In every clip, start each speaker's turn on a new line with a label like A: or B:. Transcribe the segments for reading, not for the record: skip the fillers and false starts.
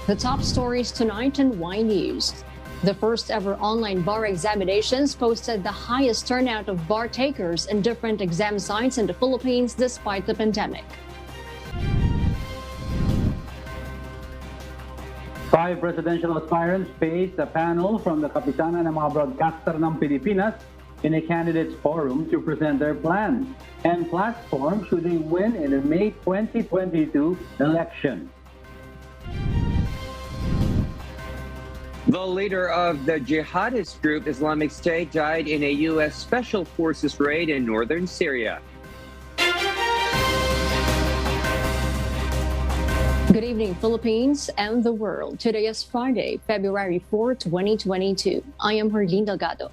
A: The top stories tonight in Y News. The first ever online bar examinations posted the highest turnout of bar takers in different exam sites in the Philippines despite the pandemic.
B: 5 presidential aspirants face a panel from the Kapisanan ng Mga Brodkaster ng Pilipinas in a candidates forum to present their plans and platform should they win in the May 2022 election.
C: The leader of the jihadist group Islamic State died in a U.S. Special Forces raid in Northern Syria.
A: Good evening, Philippines and the world. Today is Friday, February 4, 2022. I am Harlene Delgado.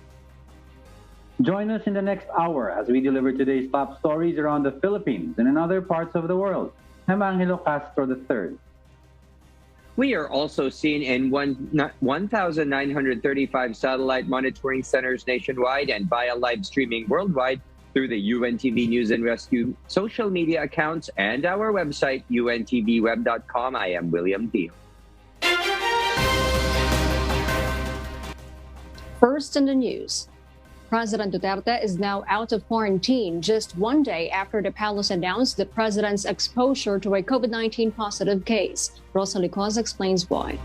B: Join us in the next hour as we deliver today's top stories around the Philippines and in other parts of the world. I'm Angelo Castro III.
C: We are also seen in 1,935 satellite monitoring centers nationwide and via live streaming worldwide through the UNTV News and Rescue social media accounts and our website, untvweb.com. I am William Thio.
A: First in the news. President Duterte is now out of quarantine just one day after the palace announced the president's exposure to a COVID-19 positive case. Rosalie Cos explains why.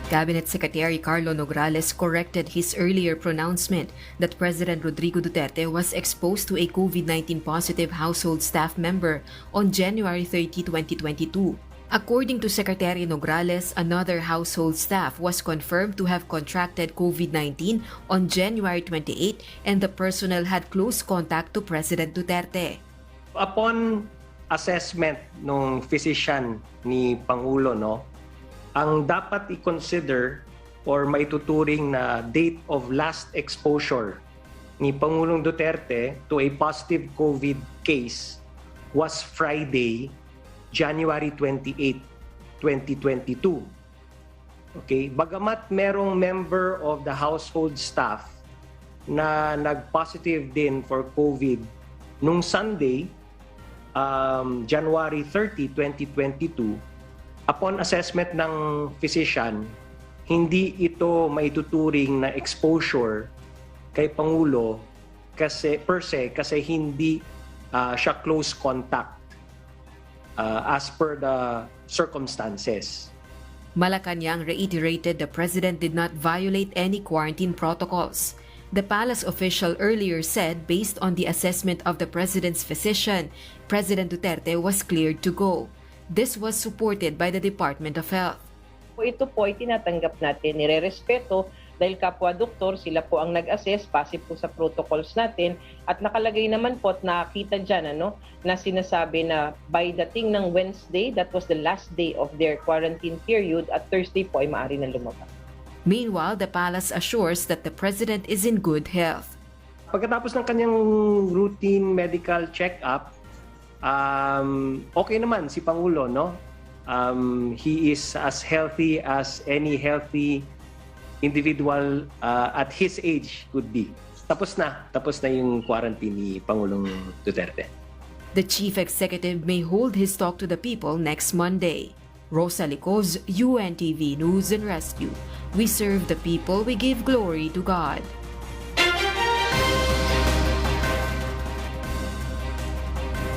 D: Cabinet Secretary Carlo Nograles corrected his earlier pronouncement that President Rodrigo Duterte was exposed to a COVID-19 positive household staff member on January 30, 2022. According to Secretary Nograles, another household staff was confirmed to have contracted COVID-19 on January 28 and the personnel had close contact to President Duterte.
E: Upon assessment ng physician ni Pangulo, ang dapat i-consider or maituturing na date of last exposure ni Pangulong Duterte to a positive COVID case was Friday, January 28, 2022. Okay, bagamat merong member of the household staff na nag-positive din for COVID nung Sunday, January 30, 2022, upon assessment ng physician, hindi ito maituturing na exposure kay Pangulo kasi per se kasi hindi siya close contact as per the circumstances.
D: Malacanang reiterated the president did not violate any quarantine protocols. The palace official earlier said based on the assessment of the president's physician, President Duterte was cleared to go. This was supported by the Department of Health.
F: Ito po ay tinatanggap natin, nire-respeto dahil kapwa-doktor, sila po ang nag-assess, base po sa protocols natin at nakalagay naman po at nakita dyan na sinasabi na by dating ng Wednesday, that was the last day of their quarantine period at Thursday po ay maaari na lumabas.
D: Meanwhile, the palace assures that the president is in good health.
E: Pagkatapos ng kanyang routine medical check-up, okay naman si Pangulo, he is as healthy as any healthy individual at his age could be. Tapos na yung quarantine ni Pangulong Duterte.
D: The chief executive may hold his talk to the people next Monday. Rosalie Cos, UNTV News and Rescue. We serve the people, we give glory to God.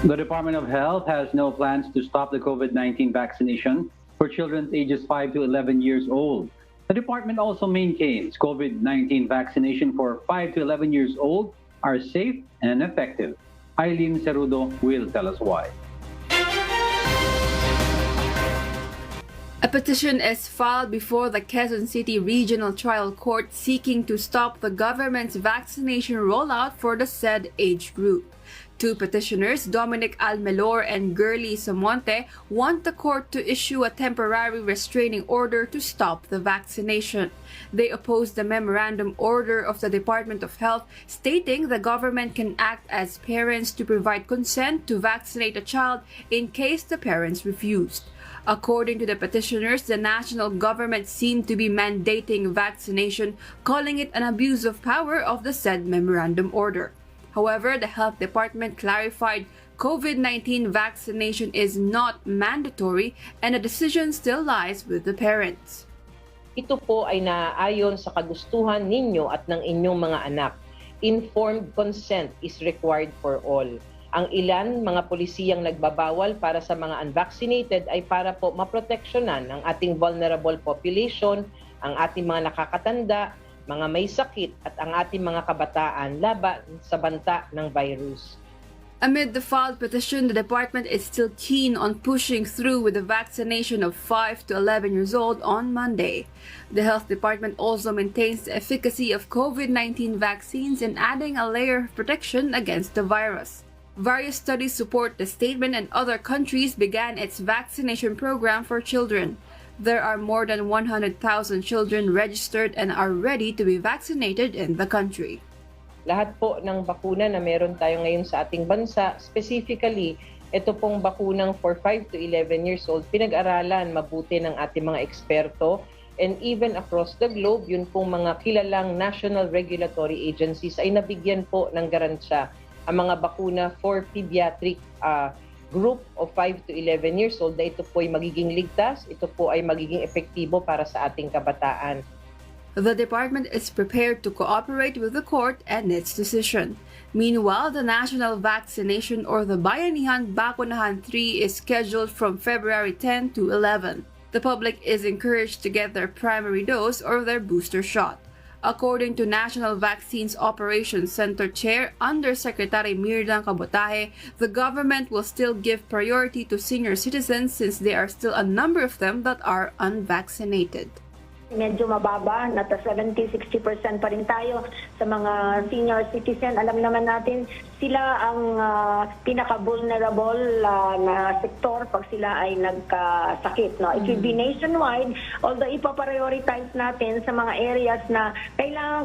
B: The Department of Health has no plans to stop the COVID-19 vaccination for children ages 5 to 11 years old. The department also maintains COVID-19 vaccination for 5 to 11 years old are safe and effective. Eileen Cerudo will tell us why.
G: A petition is filed before the Quezon City Regional Trial Court seeking to stop the government's vaccination rollout for the said age group. Two petitioners, Dominic Almelor and Gurley Samonte, want the court to issue a temporary restraining order to stop the vaccination. They oppose the memorandum order of the Department of Health stating the government can act as parents to provide consent to vaccinate a child in case the parents refused. According to the petitioners, the national government seemed to be mandating vaccination, calling it an abuse of power of the said memorandum order. However, the Health Department clarified COVID-19 vaccination is not mandatory and the decision still lies with the parents.
F: Ito po ay naaayon sa kagustuhan ninyo at ng inyong mga anak. Informed consent is required for all. Ang ilan, mga polisiyang nagbabawal para sa mga unvaccinated ay para po maproteksyonan ang ating vulnerable population, ang ating mga nakakatanda, mga may sakit at ang ating mga kabataan laban sa banta ng virus.
G: Amid the filed petition, the department is still keen on pushing through with the vaccination of 5 to 11 years old on Monday. The health department also maintains the efficacy of COVID-19 vaccines in adding a layer of protection against the virus. Various studies support the statement, and other countries began its vaccination program for children. There are more than 100,000 children registered and are ready to be vaccinated in the country.
F: Lahat po ng bakuna na meron tayo ngayon sa ating bansa, specifically, ito pong bakunang for 5 to 11 years old, pinag-aralan mabuti ng ating mga eksperto, and even across the globe, yun pong mga kilalang national regulatory agencies ay nabigyan po ng garansya. Ang mga bakuna for pediatric group of 5 to 11 years old, na ito po ay magiging ligtas, ito po ay magiging epektibo para sa ating kabataan.
G: The department is prepared to cooperate with the court and its decision. Meanwhile, the national vaccination or the Bayanihan Bakunahan 3 is scheduled from February 10 to 11. The public is encouraged to get their primary dose or their booster shot. According to National Vaccines Operations Center Chair Undersecretary Mirdan Cabotaje, the government will still give priority to senior citizens since there are still a number of them that are unvaccinated.
H: Medyo mababa, nata 70-60% pa rin tayo sa mga senior citizen. Alam naman natin, sila ang pinaka-vulnerable na sektor pag sila ay nagkasakit. No? It will be nationwide, although ipaprioritize natin sa mga areas na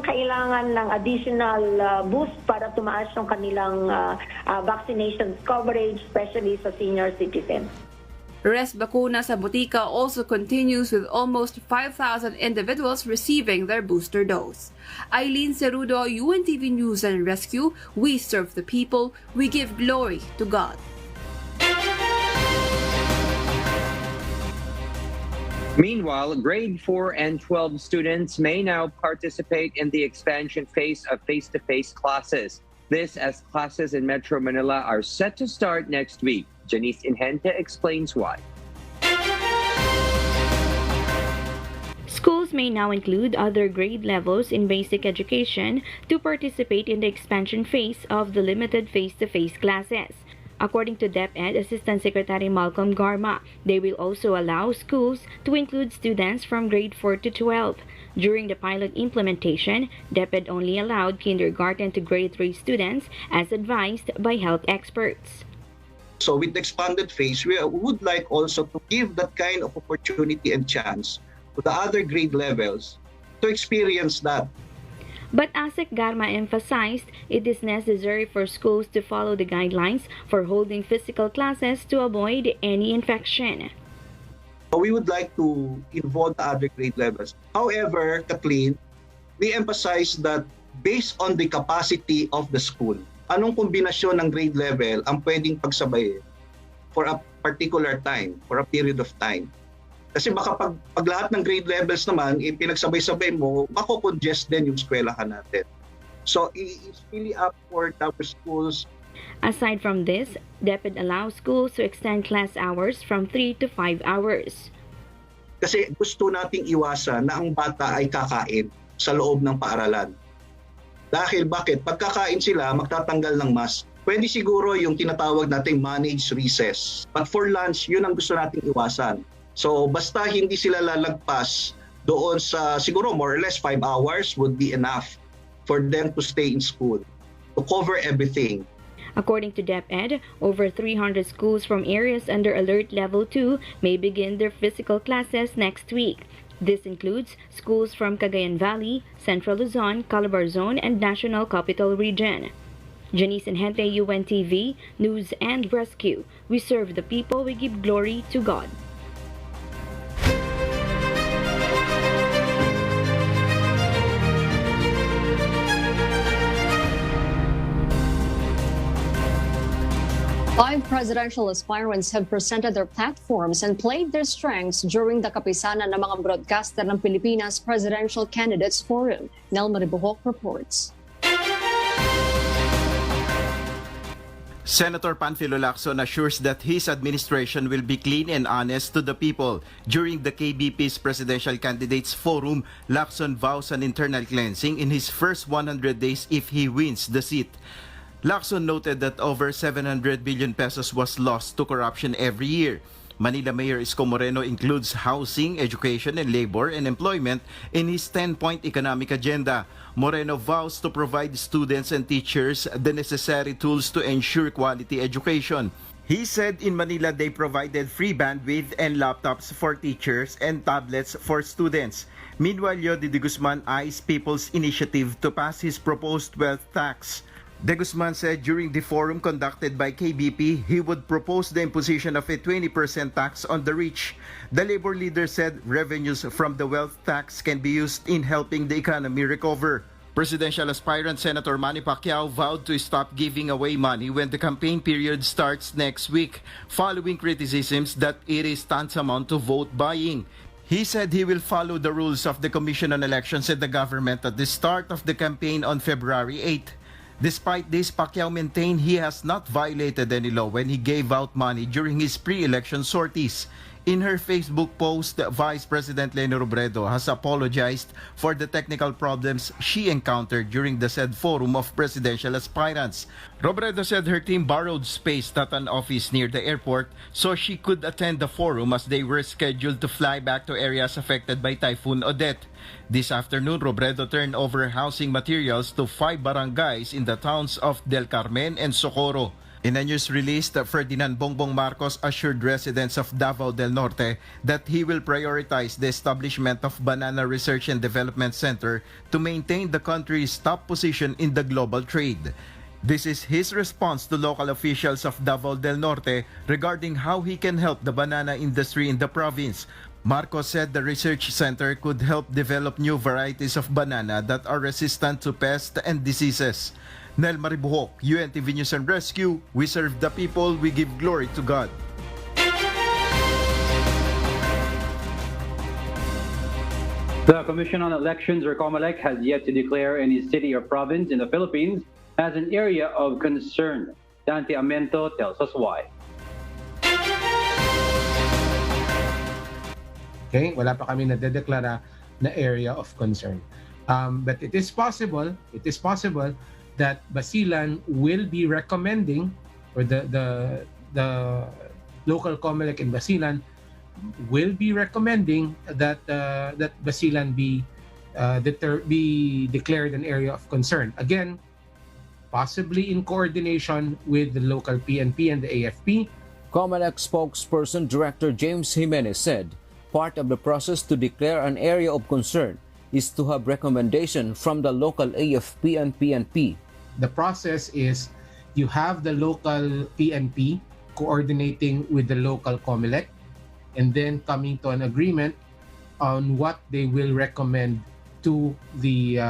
H: kailangan ng additional boost para tumaas yung kanilang vaccination coverage, especially sa senior citizens.
G: Res Bakuna sa Botica also continues with almost 5,000 individuals receiving their booster dose. Eileen Cerudo, UNTV News and Rescue, we serve the people, we give glory to God.
C: Meanwhile, grade 4 and 12 students may now participate in the expansion phase of face-to-face classes. This as classes in Metro Manila are set to start next week. Janice Inhente explains why.
I: Schools may now include other grade levels in basic education to participate in the expansion phase of the limited face-to-face classes. According to DepEd Assistant Secretary Malcolm Garma, they will also allow schools to include students from grade 4 to 12. During the pilot implementation, DepEd only allowed kindergarten to grade 3 students as advised by health experts.
J: So with the expanded phase, we would like also to give that kind of opportunity and chance to the other grade levels to experience that.
I: But ASEC Garma emphasized it is necessary for schools to follow the guidelines for holding physical classes to avoid any infection.
J: We would like to involve the other grade levels. However, Kathleen, we emphasize that based on the capacity of the school, anong kombinasyon ng grade level ang pwedeng pagsabayin for a particular time, for a period of time. Kasi baka pag lahat ng grade levels naman, pinagsabay-sabay mo, mako-congest din yung eskwelahan natin. So, it's really up for our schools.
I: Aside from this, DepEd allows schools to extend class hours from 3 to 5 hours.
J: Kasi gusto nating iwasan na ang bata ay kakain sa loob ng paaralan. Dahil bakit? Pagkakain sila, magtatanggal ng mask. Pwede siguro yung tinatawag nating managed recess. But for lunch, yun ang gusto nating iwasan. So basta hindi sila lalagpas doon sa siguro more or less 5 hours would be enough for them to stay in school, to cover everything.
I: According to DepEd, over 300 schools from areas under Alert Level 2 may begin their physical classes next week. This includes schools from Cagayan Valley, Central Luzon, Calabar Zone, and National Capital Region. Janice Inhente, UNTV, News and Rescue. We serve the people, we give glory to God.
A: 5 presidential aspirants have presented their platforms and played their strengths during the Kapisanan ng Mga Brodkaster ng Pilipinas Presidential Candidates Forum. Mga Brodkaster reports.
K: Senator Panfilo Lacson assures that his administration will be clean and honest to the people. During the KBP's Presidential Candidates Forum, Lacson vows an internal cleansing in his first 100 days if he wins the seat. Lacson noted that over 700 billion pesos was lost to corruption every year. Manila Mayor Isko Moreno includes housing, education, and labor and employment in his 10-point economic agenda. Moreno vows to provide students and teachers the necessary tools to ensure quality education. He said in Manila they provided free bandwidth and laptops for teachers and tablets for students. Meanwhile, Yodi de Guzman eyes People's Initiative to pass his proposed wealth tax. De Guzman said during the forum conducted by KBP, he would propose the imposition of a 20% tax on the rich. The labor leader said revenues from the wealth tax can be used in helping the economy recover. Presidential aspirant Senator Manny Pacquiao vowed to stop giving away money when the campaign period starts next week, following criticisms that it is tantamount to vote buying. He said he will follow the rules of the Commission on Elections and the government at the start of the campaign on February 8. Despite this, Pacquiao maintained he has not violated any law when he gave out money during his pre-election sorties. In her Facebook post, Vice President Leni Robredo has apologized for the technical problems she encountered during the said forum of presidential aspirants. Robredo said her team borrowed space at an office near the airport so she could attend the forum as they were scheduled to fly back to areas affected by Typhoon Odette. This afternoon, Robredo turned over housing materials to 5 barangays in the towns of Del Carmen and Socorro. In a news release, Ferdinand Bongbong Marcos assured residents of Davao del Norte that he will prioritize the establishment of Banana Research and Development Center to maintain the country's top position in the global trade. This is his response to local officials of Davao del Norte regarding how he can help the banana industry in the province. Marcos said the research center could help develop new varieties of banana that are resistant to pests and diseases. Nel Maribuhok, UNTV News and Rescue, we serve the people, we give glory to God.
B: The Commission on Elections, or COMELEC, has yet to declare any city or province in the Philippines as an area of concern. Dante Amento tells us why.
L: Okay, wala pa kami nadedeklara na area of concern. But it is possible that Basilan will be recommending, or the local COMELEC in Basilan will be recommending that that Basilan be declared an area of concern. Again, possibly in coordination with the local PNP and the AFP.
M: COMELEC spokesperson Director James Jimenez said part of the process to declare an area of concern is to have recommendation from the local AFP and PNP.
L: The process is you have the local PNP coordinating with the local COMELEC and then coming to an agreement on what they will recommend to the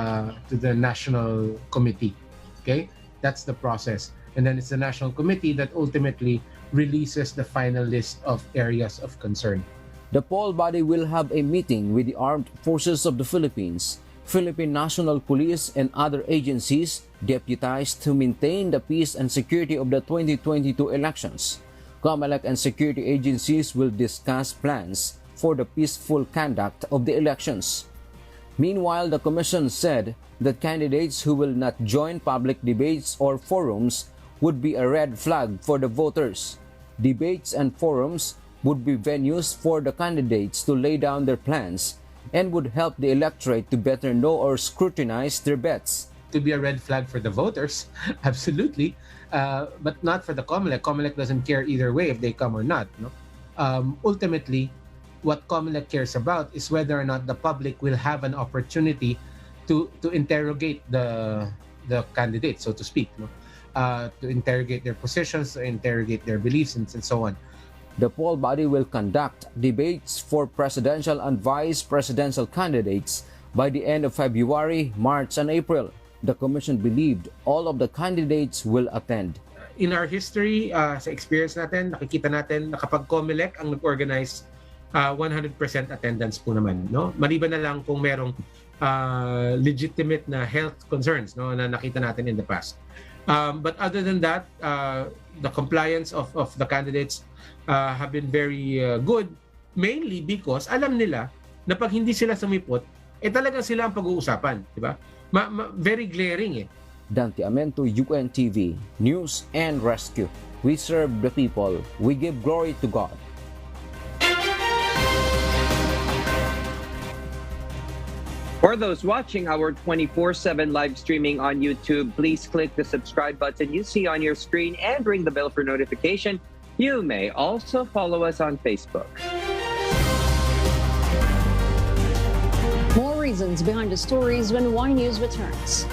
L: national committee. Okay, that's the process, and then it's the national committee that ultimately releases the final list of areas of concern.
M: The poll body will have a meeting with the Armed Forces of the Philippines, Philippine National Police, and other agencies deputized to maintain the peace and security of the 2022 elections. COMELEC and security agencies will discuss plans for the peaceful conduct of the elections. Meanwhile, the Commission said that candidates who will not join public debates or forums would be a red flag for the voters. Debates and forums would be venues for the candidates to lay down their plans and would help the electorate to better know or scrutinize their bets.
L: To be a red flag for the voters, absolutely, but not for the COMELEC. COMELEC doesn't care either way if they come or not. No? Ultimately, what COMELEC cares about is whether or not the public will have an opportunity to interrogate the candidates, so to speak, no? To interrogate their positions, to interrogate their beliefs, and so on.
M: The poll body will conduct debates for presidential and vice presidential candidates by the end of February, March, and April. The Commission believed all of the candidates will attend.
L: in our history, sa experience natin, nakikita natin na kapag COMELEC ang nag-organize, 100% attendance po naman, no? Maliban na lang kung merong legitimate na health concerns, no, na nakita natin in the past. But other than that, the compliance of the candidates have been very good, mainly because alam nila na pag hindi sila sumipot, talagang sila ang pag-uusapan, di ba? Very glaring eh.
M: Dante Amento, UNTV, News and Rescue. We serve the people. We give glory to God.
C: For those watching our 24/7 live streaming on YouTube, please click the subscribe button you see on your screen and ring the bell for notification. You may also follow us on Facebook.
A: More reasons behind the stories when Y News returns.